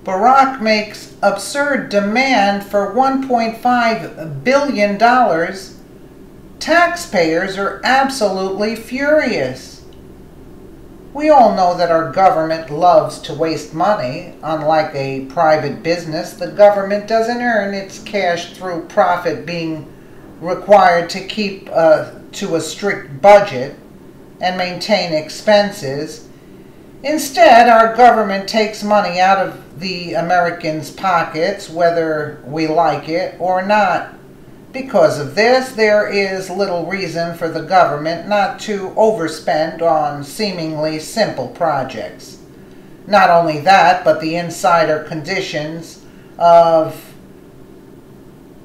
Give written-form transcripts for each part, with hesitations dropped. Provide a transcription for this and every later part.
Barack makes absurd demand for $1.5 billion. Taxpayers are absolutely furious. We all know that our government loves to waste money. Unlike a private business, the government doesn't earn its cash through profit being required to keep to a strict budget and maintain expenses. Instead, our government takes money out of the Americans' pockets, whether we like it or not. Because of this, there is little reason for the government not to overspend on seemingly simple projects. Not only that, but the insider conditions of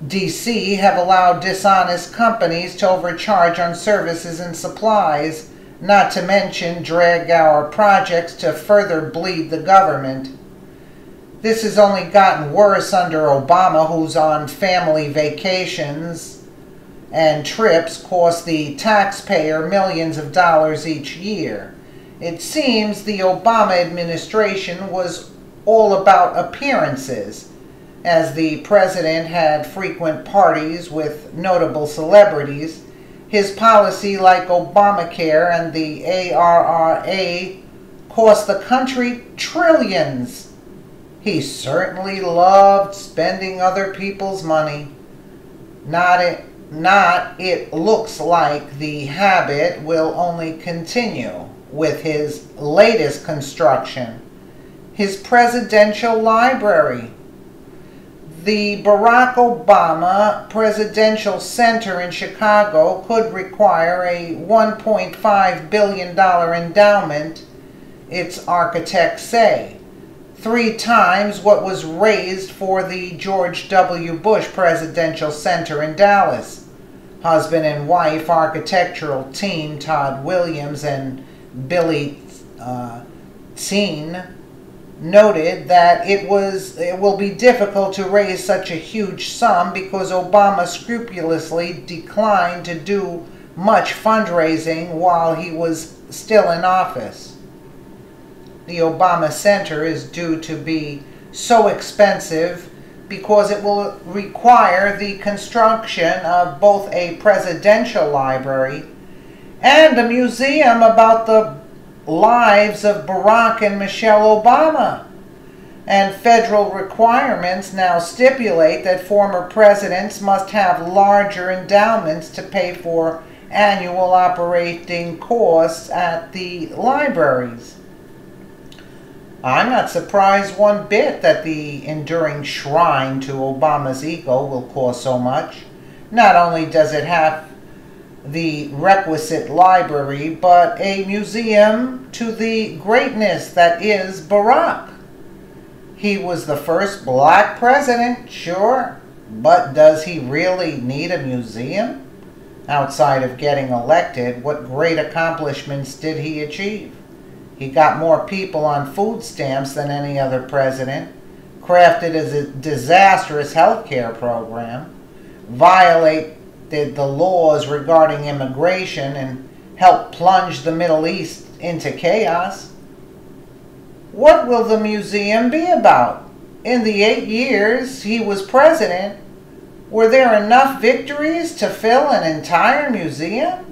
DC have allowed dishonest companies to overcharge on services and supplies, not to mention drag our projects to further bleed the government. This has only gotten worse under Obama, who's on family vacations and trips cost the taxpayer millions of dollars each year. It seems the Obama administration was all about appearances, as the president had frequent parties with notable celebrities. His policy, like Obamacare and the ARRA, cost the country trillions. He certainly loved spending other people's money. It looks like the habit will only continue with his latest construction, his presidential library. The Barack Obama Presidential Center in Chicago could require a $1.5 billion endowment, its architects say, 3 times what was raised for the George W. Bush Presidential Center in Dallas. Husband and wife architectural team Todd Williams and Billy Teen noted that it will be difficult to raise such a huge sum because Obama scrupulously declined to do much fundraising while he was still in office. The Obama Center is due to be so expensive because it will require the construction of both a presidential library and a museum about the lives of Barack and Michelle Obama. And federal requirements now stipulate that former presidents must have larger endowments to pay for annual operating costs at the libraries. I'm not surprised one bit that the enduring shrine to Obama's ego will cost so much. Not only does it have the requisite library, but a museum to the greatness that is Barack. He was the first black president, sure, but does he really need a museum? Outside of getting elected, what great accomplishments did he achieve? He got more people on food stamps than any other president, crafted a disastrous health care program, violated the laws regarding immigration, and helped plunge the Middle East into chaos. What will the museum be about? In the 8 years he was president, were there enough victories to fill an entire museum?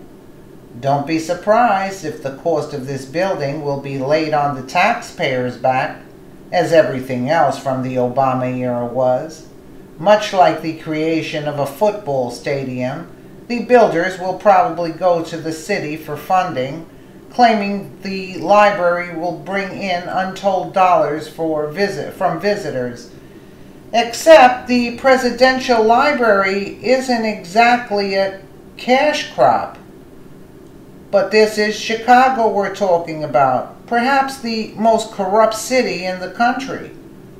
Don't be surprised if the cost of this building will be laid on the taxpayers' back, as everything else from the Obama era was. Much like the creation of a football stadium, the builders will probably go to the city for funding, claiming the library will bring in untold dollars from visitors. Except the presidential library isn't exactly a cash crop. But this is Chicago we're talking about, perhaps the most corrupt city in the country.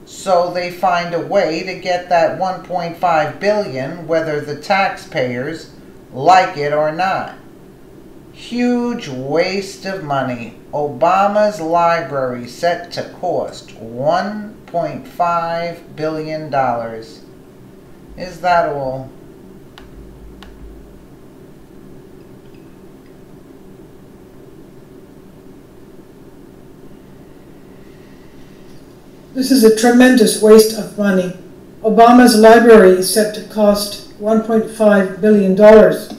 So they find a way to get that $1.5 billion, whether the taxpayers like it or not. Huge waste of money. Obama's library set to cost $1.5 billion. Is that all? This is a tremendous waste of money. Obama's library is set to cost $1.5 billion. The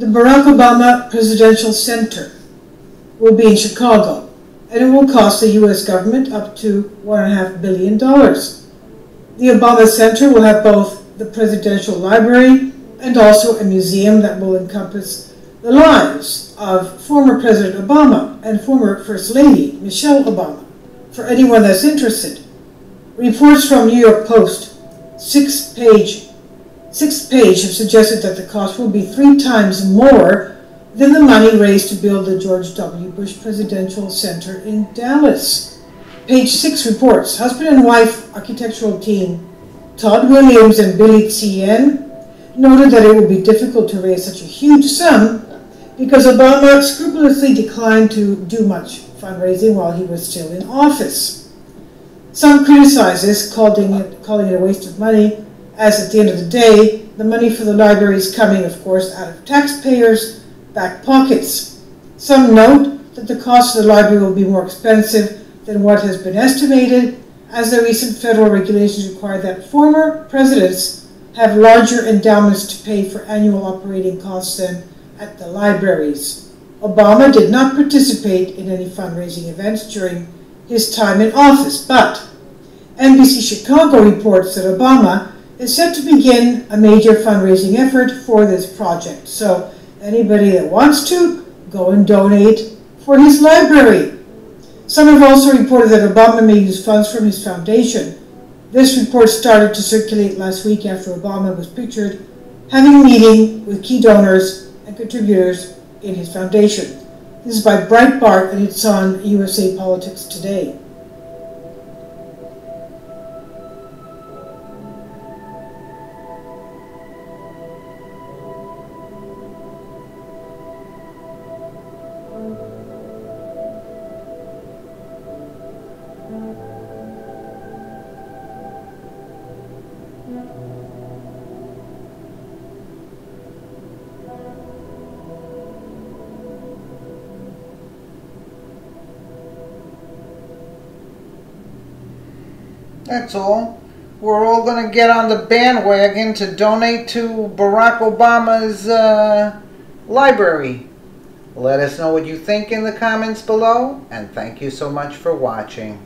Barack Obama Presidential Center will be in Chicago, and it will cost the U.S. government up to $1.5 billion. The Obama Center will have both the Presidential Library and also a museum that will encompass the lives of former President Obama and former First Lady Michelle Obama, for anyone that's interested. Reports from New York Post, six page, have suggested that the cost will be 3 times more than the money raised to build the George W. Bush Presidential Center in Dallas. Page 6 reports, husband and wife architectural team Todd Williams and Billy Tien noted that it would be difficult to raise such a huge sum because Obama scrupulously declined to do much fundraising while he was still in office. Some criticize this, calling it a waste of money, as at the end of the day, the money for the library is coming, of course, out of taxpayers' back pockets. Some note that the cost of the library will be more expensive than what has been estimated, as the recent federal regulations require that former presidents have larger endowments to pay for annual operating costs than at the libraries. Obama did not participate in any fundraising events during his time in office, but NBC Chicago reports that Obama is set to begin a major fundraising effort for this project. So anybody that wants to, go and donate for his library. Some have also reported that Obama may use funds from his foundation. This report started to circulate last week after Obama was pictured having a meeting with key donors and contributors in his foundation. This is by Breitbart, and it's on USA Politics Today. That's all. We're all going to get on the bandwagon to donate to Barack Obama's library. Let us know what you think in the comments below, and thank you so much for watching.